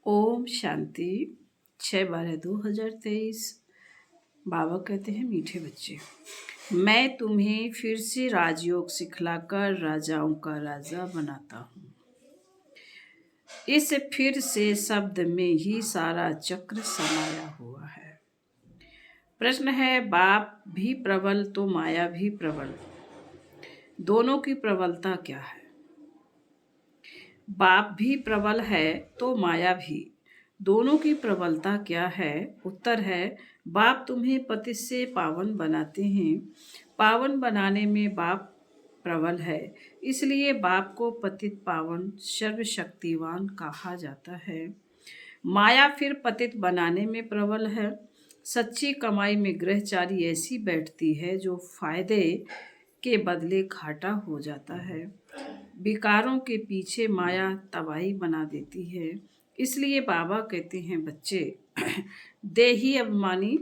ओम शांति। 6/12/2023। बाबा कहते हैं, मीठे बच्चे, मैं तुम्हें फिर से राजयोग सिखलाकर राजाओं का राजा बनाता हूँ। इस फिर से शब्द में ही सारा चक्र समाया हुआ है। प्रश्न है, बाप भी प्रबल तो माया भी प्रबल, दोनों की प्रबलता क्या है? बाप भी प्रबल है तो माया भी, दोनों की प्रबलता क्या है? उत्तर है, बाप तुम्हें पतित से पावन बनाते हैं। पावन बनाने में बाप प्रबल है, इसलिए बाप को पतित पावन सर्वशक्तिवान कहा जाता है। माया फिर पतित बनाने में प्रबल है। सच्ची कमाई में ग्रहचारी ऐसी बैठती है जो फायदे के बदले घाटा हो जाता है। विकारों के पीछे माया तबाही बना देती है। इसलिए बाबा कहते हैं, बच्चे देही अभिमानी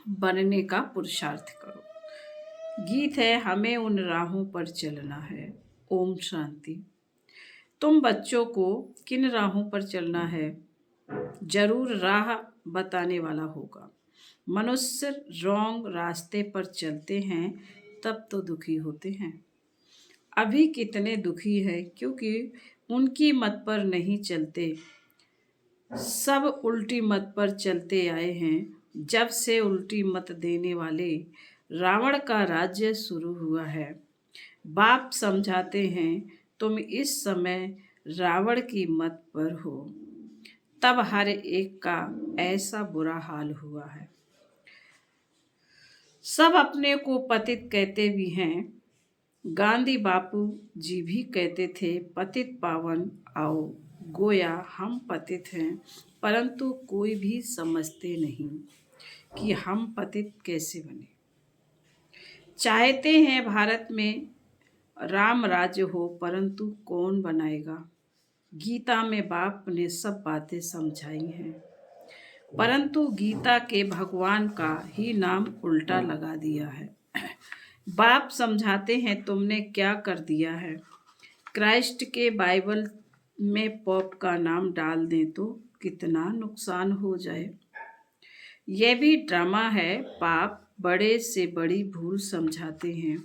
बनने का पुरुषार्थ करो। गीत है, हमें उन राहों पर चलना है। ओम शांति। तुम बच्चों को किन राहों पर चलना है? जरूर राह बताने वाला होगा। मनुष्य रॉन्ग रास्ते पर चलते हैं तब तो दुखी होते हैं। अभी कितने दुखी हैं क्योंकि उनकी मत पर नहीं चलते, सब उल्टी मत पर चलते आए हैं। जब से उल्टी मत देने वाले रावण का राज्य शुरू हुआ है। बाप समझाते हैं, तुम इस समय रावण की मत पर हो, तब हर एक का ऐसा बुरा हाल हुआ है। सब अपने को पतित कहते भी हैं। गांधी बापू जी भी कहते थे, पतित पावन आओ, गोया हम पतित हैं, परंतु कोई भी समझते नहीं कि हम पतित कैसे बने। चाहते हैं भारत में राम राज्य हो, परंतु कौन बनाएगा? गीता में बाप ने सब बातें समझाई हैं, परंतु गीता के भगवान का ही नाम उल्टा लगा दिया है। बाप समझाते हैं, तुमने क्या कर दिया है? क्राइस्ट के बाइबल में पॉप का नाम डाल दें तो कितना नुकसान हो जाए। यह भी ड्रामा है। पाप बड़े से बड़ी भूल समझाते हैं।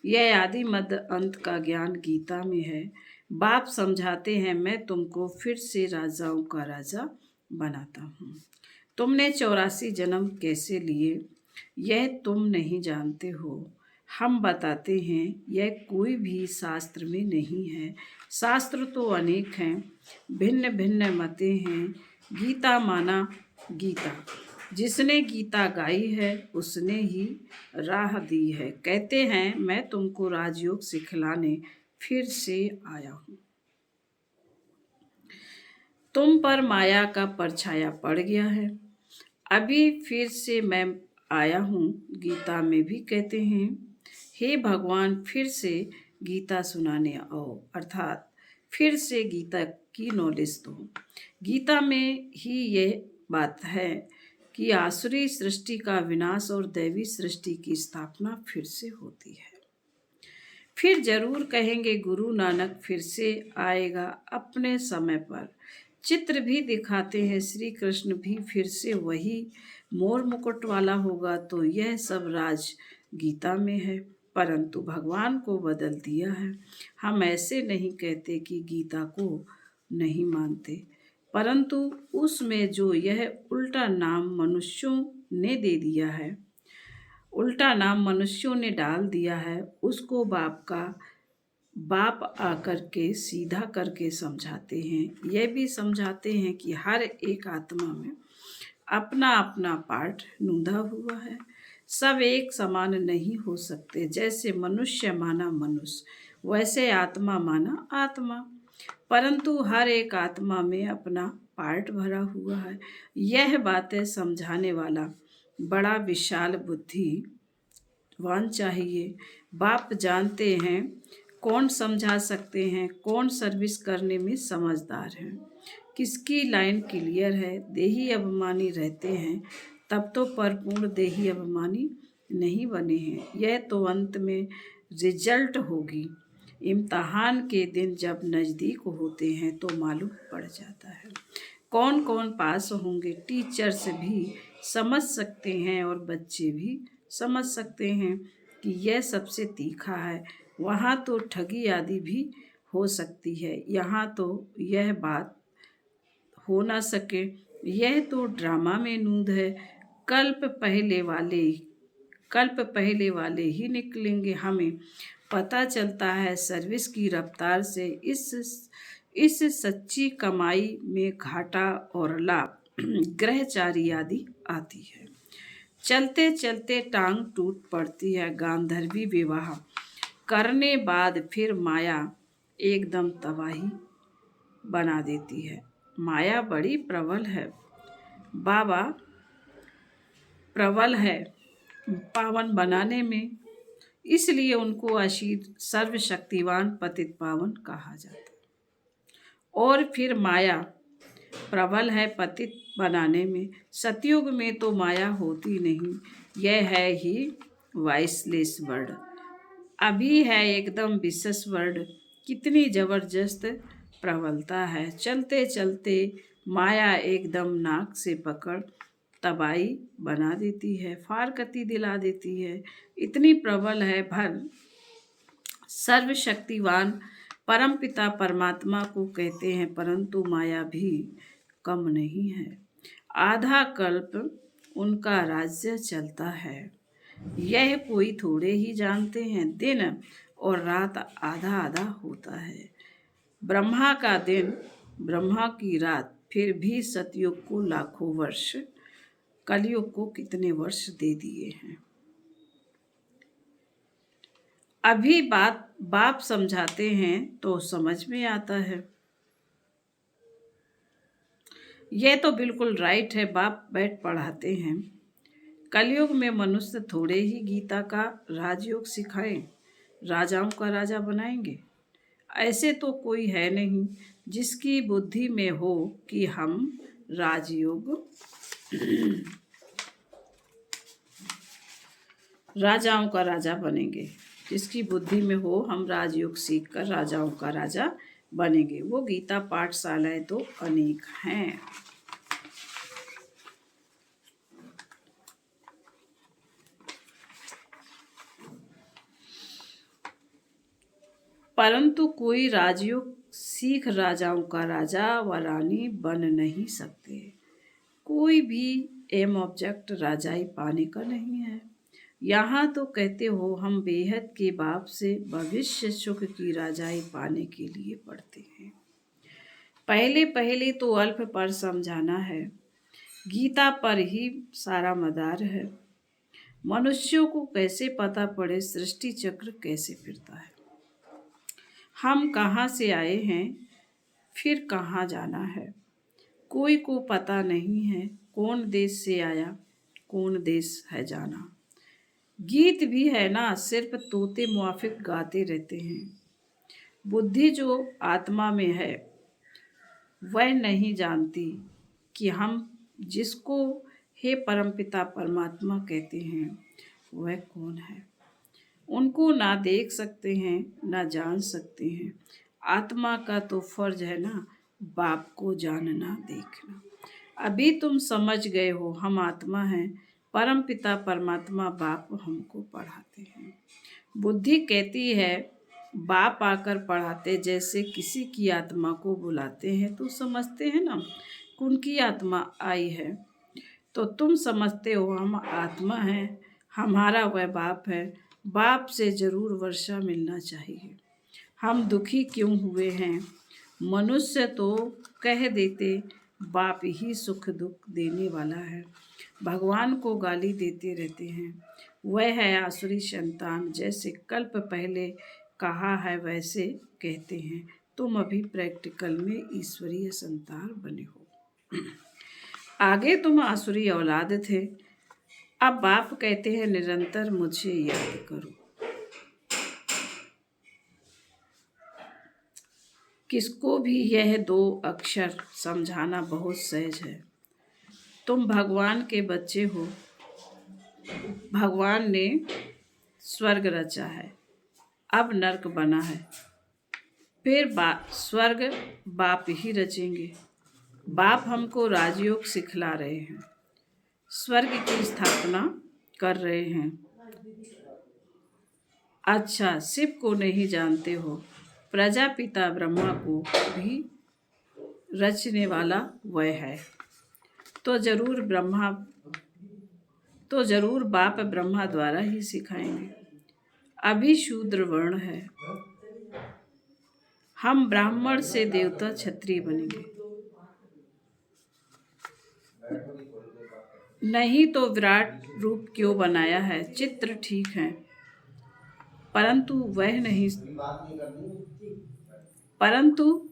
यह आदि मध्य अंत का ज्ञान गीता में है। बाप समझाते हैं, मैं तुमको फिर से राजाओं का राजा बनाता हूँ। तुमने 84 जन्म कैसे लिए यह तुम नहीं जानते हो। हम बताते हैं, यह कोई भी शास्त्र में नहीं है। शास्त्र तो अनेक हैं, भिन्न भिन्न मतें हैं। गीता माना गीता, जिसने गीता गाई है उसने ही राह दी है। कहते हैं, मैं तुमको राजयोग सिखलाने फिर से आया हूँ। तुम पर माया का परछाया पड़ गया है, अभी फिर से मैं आया हूँ। गीता में भी कहते हैं, हे भगवान फिर से गीता सुनाने आओ, अर्थात फिर से गीता की नॉलेज दो। गीता में ही यह बात है कि आसुरी सृष्टि का विनाश और दैवी सृष्टि की स्थापना फिर से होती है। फिर जरूर कहेंगे, गुरु नानक फिर से आएगा अपने समय पर। चित्र भी दिखाते हैं, श्री कृष्ण भी फिर से वही मोर मुकुट वाला होगा। तो यह सब राज गीता में है, परंतु भगवान को बदल दिया है। हम ऐसे नहीं कहते कि गीता को नहीं मानते, परंतु उसमें जो यह उल्टा नाम मनुष्यों ने दे दिया है, उल्टा नाम मनुष्यों ने डाल दिया है, उसको बाप आकर के सीधा करके समझाते हैं। यह भी समझाते हैं कि हर एक आत्मा में अपना अपना पार्ट नूंधा हुआ है। सब एक समान नहीं हो सकते। जैसे मनुष्य माना मनुष्य, वैसे आत्मा माना आत्मा, परंतु हर एक आत्मा में अपना पार्ट भरा हुआ है। यह बातें समझाने वाला बड़ा विशाल बुद्धिवान चाहिए। बाप जानते हैं कौन समझा सकते हैं, कौन सर्विस करने में समझदार है, किसकी लाइन क्लियर है। देही अभिमानी रहते हैं तब तो परिपूर्ण देही अभिमानी नहीं बने हैं। यह तो अंत में रिजल्ट होगी। इम्तहान के दिन जब नज़दीक होते हैं तो मालूम पड़ जाता है कौन कौन पास होंगे। टीचर्स भी समझ सकते हैं और बच्चे भी समझ सकते हैं कि यह सबसे तीखा है। वहाँ तो ठगी आदि भी हो सकती है, यहाँ तो यह बात हो ना सके। यह तो ड्रामा में नूंद है। कल्प पहले वाले कल्प पहले वाले ही निकलेंगे। हमें पता चलता है सर्विस की रफ्तार से इस सच्ची कमाई में घाटा और लाभ ग्रहचारी आदि आती है। चलते चलते टांग टूट पड़ती है। गांधर्वी विवाह करने बाद फिर माया एकदम तबाही बना देती है। माया बड़ी प्रबल है बाबा, प्रबल है पावन बनाने में, इसलिए उनको अशीर सर्वशक्तिवान पतित पावन कहा जाता है। और फिर माया प्रबल है पतित बनाने में। सतयुग में तो माया होती नहीं, यह है ही वाइसलेस वर्ड। अभी है एकदम विशेष वर्ड। कितनी जबरदस्त प्रबलता है। चलते चलते माया एकदम नाक से पकड़ तबाही बना देती है, फारकती दिला देती है। इतनी प्रबल है भर सर्वशक्तिवान परमपिता परमात्मा को कहते हैं, परंतु माया भी कम नहीं है। आधा कल्प उनका राज्य चलता है, यह कोई थोड़े ही जानते हैं। दिन और रात आधा आधा होता है। ब्रह्मा का दिन, ब्रह्मा की रात, फिर भी सतयुग को लाखों वर्ष, कलयुग को कितने वर्ष दे दिए हैं। अभी बाप समझाते हैं तो समझ में आता है। यह तो बिल्कुल राइट है। बाप बैठ पढ़ाते हैं। कलयुग में मनुष्य थोड़े ही गीता का राजयोग सिखाएं, राजाओं का राजा बनाएंगे। ऐसे तो कोई है नहीं जिसकी बुद्धि में हो कि हम राजयोग राजाओं का राजा बनेंगे। जिसकी बुद्धि में हो हम राजयोग सीख कर राजाओं का राजा बनेंगे। वो गीता पाठशालाएं तो अनेक हैं। परंतु कोई राजयोग सीख राजाओं का राजा व रानी बन नहीं सकते। कोई भी एम ऑब्जेक्ट राजाई पाने का नहीं है। यहाँ तो कहते हो हम बेहद के बाप से भविष्य सुख की राजाई पाने के लिए पढ़ते हैं। पहले पहले तो अल्प पर समझाना है। गीता पर ही सारा मदार है। मनुष्यों को कैसे पता पड़े सृष्टि चक्र कैसे फिरता है, हम कहाँ से आए हैं, फिर कहाँ जाना है। कोई को पता नहीं है कौन देश से आया, कौन देश है जाना। गीत भी है ना, सिर्फ तोते मुआफिक गाते रहते हैं। बुद्धि जो आत्मा में है वह नहीं जानती कि हम जिसको हे परमपिता परमात्मा कहते हैं वह कौन है। उनको ना देख सकते हैं ना जान सकते हैं। आत्मा का तो फर्ज है ना बाप को जानना देखना। अभी तुम समझ गए हो हम आत्मा हैं, परम पिता परमात्मा बाप हमको पढ़ाते हैं। बुद्धि कहती है बाप आकर पढ़ाते, जैसे किसी की आत्मा को बुलाते हैं तो समझते हैं ना उनकी आत्मा आई है। तो तुम समझते हो हम आत्मा हैं, हमारा वह बाप है। बाप से ज़रूर वर्षा मिलना चाहिए। हम दुखी क्यों हुए हैं? मनुष्य तो कह देते बाप ही सुख दुख देने वाला है। भगवान को गाली देते रहते हैं। वह है आसुरी संतान। जैसे कल्प पहले कहा है वैसे कहते हैं। तुम अभी प्रैक्टिकल में ईश्वरीय संतान बने हो। आगे तुम आसुरी औलाद थे। अब बाप कहते हैं निरंतर मुझे याद करो। किसको भी यह 2 अक्षर समझाना बहुत सहज है। तुम भगवान के बच्चे हो। भगवान ने स्वर्ग रचा है, अब नर्क बना है। फिर स्वर्ग बाप ही रचेंगे। बाप हमको राजयोग सिखला रहे हैं, स्वर्ग की स्थापना कर रहे हैं। अच्छा, शिव को नहीं जानते हो, प्रजापिता ब्रह्मा को भी रचने वाला वह है। तो जरूर बाप ब्रह्मा द्वारा ही सिखाएंगे। अभी शूद्र वर्ण है, हम ब्राह्मण से देवता क्षत्रिय बनेंगे। नहीं तो विराट रूप क्यों बनाया है? चित्र ठीक है, परंतु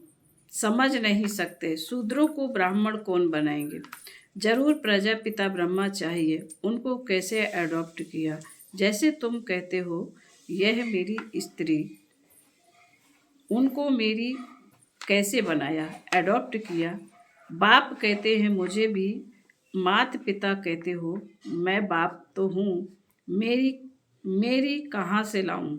समझ नहीं सकते, शूद्रों को ब्राह्मण कौन बनाएंगे? जरूर प्रजापिता ब्रह्मा चाहिए। उनको कैसे अडॉप्ट किया? जैसे तुम कहते हो यह मेरी स्त्री, उनको मेरी कैसे बनाया, अडॉप्ट किया? बाप कहते हैं मुझे भी, मात पिता कहते हो, मैं बाप तो हूँ, मेरी कहाँ से लाऊं?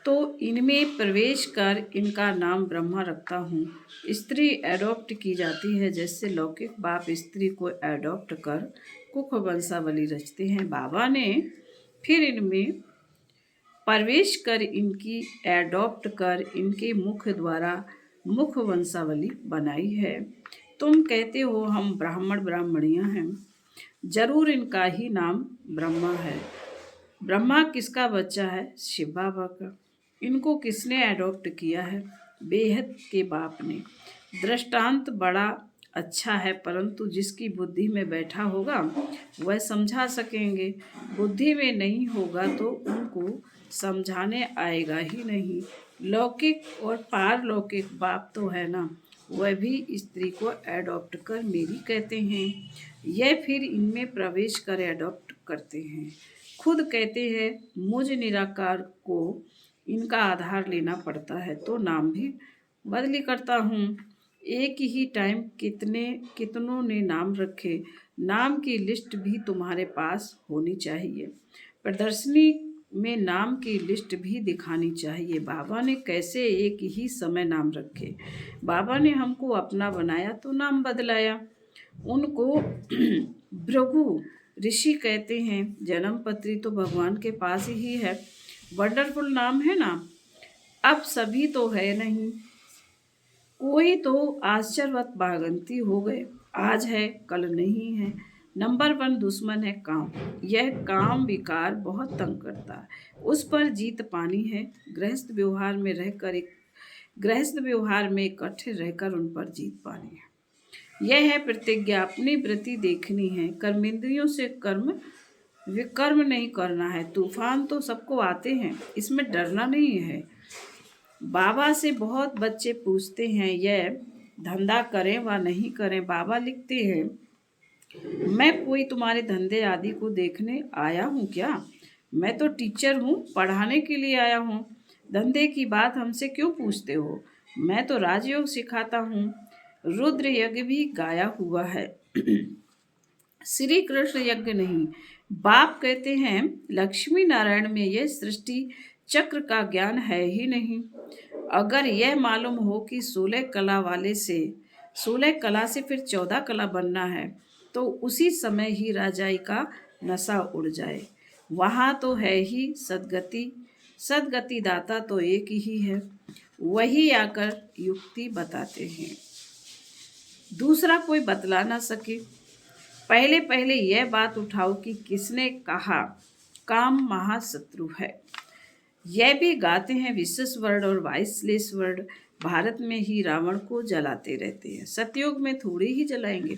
तो इनमें प्रवेश कर इनका नाम ब्रह्मा रखता हूँ। स्त्री एडॉप्ट की जाती है, जैसे लौकिक बाप स्त्री को एडॉप्ट कर कुख वंशावली रचते हैं। बाबा ने फिर इनमें प्रवेश कर इनकी एडॉप्ट कर इनके मुख द्वारा मुख वंशावली बनाई है। तुम कहते हो हम ब्राह्मण ब्राह्मणियाँ हैं, जरूर इनका ही नाम ब्रह्मा है। ब्रह्मा किसका बच्चा है? शिव बाबा का। इनको किसने एडॉप्ट किया है? बेहद के बाप ने। दृष्टांत बड़ा अच्छा है, परंतु जिसकी बुद्धि में बैठा होगा वह समझा सकेंगे, बुद्धि में नहीं होगा तो उनको समझाने आएगा ही नहीं। लौकिक और पारलौकिक बाप तो है ना, वह भी स्त्री को एडॉप्ट कर मेरी कहते हैं। यह फिर इनमें प्रवेश कर एडॉप्ट करते हैं। खुद कहते हैं मुझ निराकार को इनका आधार लेना पड़ता है, तो नाम भी बदली करता हूँ। एक ही टाइम कितनों ने नाम रखे, नाम की लिस्ट भी तुम्हारे पास होनी चाहिए। प्रदर्शनी में नाम की लिस्ट भी दिखानी चाहिए। बाबा ने कैसे एक ही समय नाम रखे? बाबा ने हमको अपना बनाया तो नाम बदलाया। उनको भृगु ऋषि कहते हैं। जन्म पत्री तो भगवान के पास ही है, वंडरफुल नाम है ना। अब सभी तो है नहीं, कोई तो आश्चर्यवत भागंती हो गए, आज है कल नहीं है। नंबर 1 दुश्मन है काम। यह काम विकार बहुत तंग करता है, उस पर जीत पानी है। गृहस्थ व्यवहार में इकट्ठे रहकर उन पर जीत पानी है। यह है प्रतिज्ञा, अपनी वृत्ति देखनी है, कर्मेंद्रियों से विकर्म नहीं करना है। तूफान तो सबको आते हैं, इसमें डरना नहीं है। बाबा से बहुत बच्चे पूछते हैं यह धंधा करें व नहीं करें। बाबा लिखते हैं मैं कोई तुम्हारे धंधे आदि को देखने आया हूँ क्या? मैं तो टीचर हूँ, पढ़ाने के लिए आया हूँ। धंधे की बात हमसे क्यों पूछते हो? मैं तो राजयोग सिखाता हूँ। रुद्र यज्ञ भी गाया हुआ है, श्री कृष्ण यज्ञ नहीं। बाप कहते हैं लक्ष्मी नारायण में यह सृष्टि चक्र का ज्ञान है ही नहीं। अगर यह मालूम हो कि 16 कला से फिर 14 कला बनना है, तो उसी समय ही राजाई का नशा उड़ जाए। वहाँ तो है ही सदगति दाता तो एक ही है, वही आकर युक्ति बताते हैं, दूसरा कोई बतला ना सके। पहले यह बात उठाओ कि किसने कहा काम महाशत्रु है। यह भी गाते हैं विशेष वर्ड और वाइसलेस वर्ड। भारत में ही रावण को जलाते रहते हैं, सतयुग में थोड़ी ही जलाएंगे।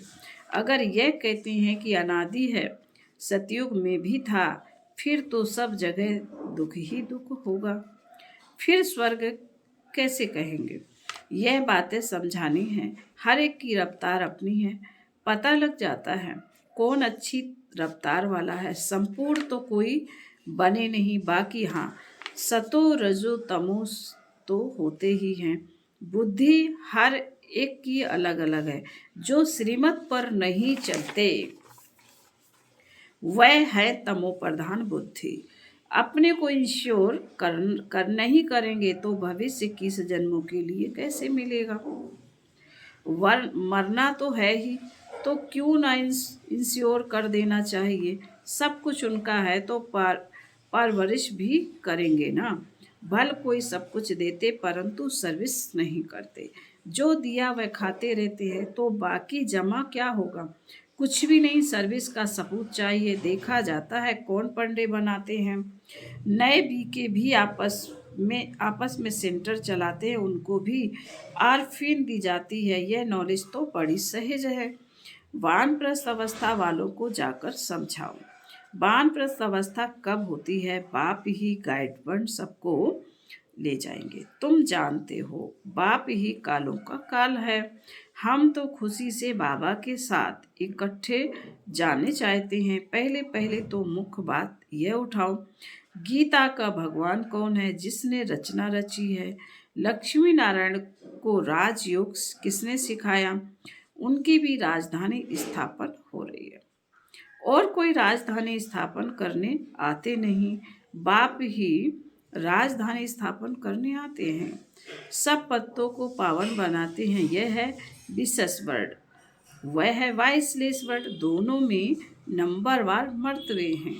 अगर यह कहते हैं कि अनादि है, सतयुग में भी था, फिर तो सब जगह दुख ही दुख होगा, फिर स्वर्ग कैसे कहेंगे? यह बातें समझानी हैं, हर एक की रफ्तार अपनी है, पता लग जाता है कौन अच्छी रफ्तार वाला है। संपूर्ण तो कोई बने नहीं, बाकी हाँ सतो रजो तमो तो होते ही हैं। बुद्धि हर एक की अलग अलग है, जो श्रीमत पर नहीं चलते वह है तमो प्रधान बुद्धि। अपने को इंश्योर कर नहीं करेंगे तो भविष्य किस जन्मों के लिए कैसे मिलेगा। मरना तो है ही, तो क्यों ना इंश्योर कर देना चाहिए। सब कुछ उनका है तो परवरिश भी करेंगे ना। भल कोई सब कुछ देते परंतु सर्विस नहीं करते। जो दिया वह खाते रहते हैं तो बाकी जमा क्या होगा। कुछ भी नहीं, सर्विस का सबूत चाहिए। देखा जाता है कौन पंडे बनाते हैं। नए बीके भी आपस में सेंटर चलाते हैं, उनको भी आर्फिन दी जाती है। यह नॉलेज तो बड़ी सहज है। वानप्रस्थ अवस्था वालों को जाकर समझाओ। वानप्रस्थ अवस्था कब होती है। बाप ही गाइड बन सबको ले जाएंगे। तुम जानते हो बाप ही कालों का काल है। हम तो खुशी से बाबा के साथ इकट्ठे जाने चाहते हैं। पहले पहले तो मुख्य बात यह उठाओ, गीता का भगवान कौन है, जिसने रचना रची है। लक्ष्मी नारायण को राजयोग किसने सिखाया। उनकी भी राजधानी स्थापन हो रही है और कोई राजधानी स्थापन करने आते नहीं, बाप ही राजधानी स्थापन करने आते हैं। सब पत्तों को पावन बनाते हैं। यह है विशेष वर्ड, वह है वाइसलेस वर्ड। दोनों में नंबरवार मर्तबे हैं।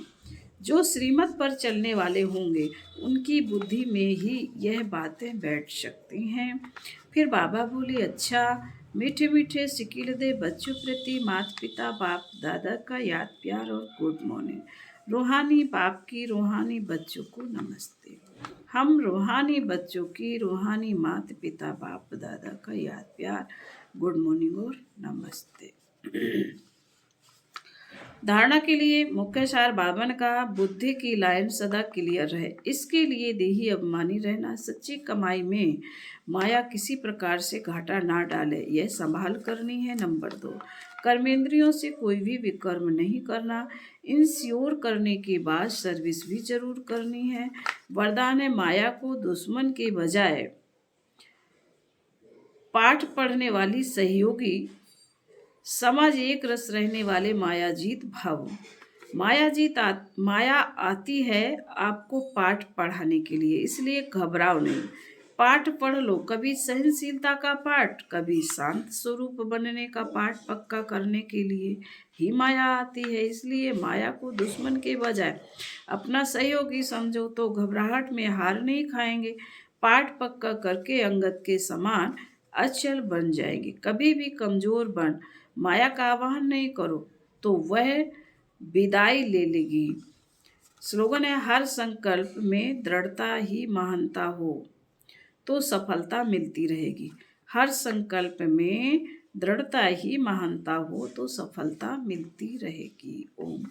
जो श्रीमत पर चलने वाले होंगे उनकी बुद्धि में ही यह बातें बैठ सकती हैं। फिर बाबा बोले, अच्छा मीठे मीठे सिकिल दे बच्चों प्रति माता पिता बाप दादा का याद प्यार और गुड मॉर्निंग। रूहानी बाप की रूहानी बच्चों को नमस्ते। हम रूहानी बच्चों की रूहानी माता पिता बाप दादा का याद प्यार, गुड मॉर्निंग और नमस्ते। धारणा के लिए मुख्य सार बाबा ने कहा, बुद्धि की लाइन सदा क्लियर रहे। इसके लिए देही अभिमानी रहना, सच्ची कमाई में माया किसी प्रकार से घाटा ना डाले, यह संभाल करनी है। नंबर 2, कर्मेंद्रियों से कोई भी विकर्म नहीं करना। इंश्योर करने के बाद सर्विस भी जरूर करनी है। वरदान है, माया को दुश्मन के बजाय पाठ पढ़ने वाली सहयोगी समझ, एक रस रहने वाले मायाजीत भव। माया आती है आपको पाठ पढ़ाने के लिए, इसलिए घबराओ नहीं। पाठ पढ़ लो, कभी सहनशीलता का पाठ, कभी शांत स्वरूप बनने का पाठ पक्का करने के लिए ही माया आती है। इसलिए माया को दुश्मन के बजाय अपना सहयोगी समझो तो घबराहट में हार नहीं खाएंगे। पाठ पक्का करके अंगद के समान अचल बन जाएंगे। कभी भी कमजोर बन माया का आवाहन नहीं करो तो वह विदाई ले लेगी। स्लोगन है, हर संकल्प में दृढ़ता ही महानता हो तो सफलता मिलती रहेगी। हर संकल्प में दृढ़ता ही महानता हो तो सफलता मिलती रहेगी। ओम।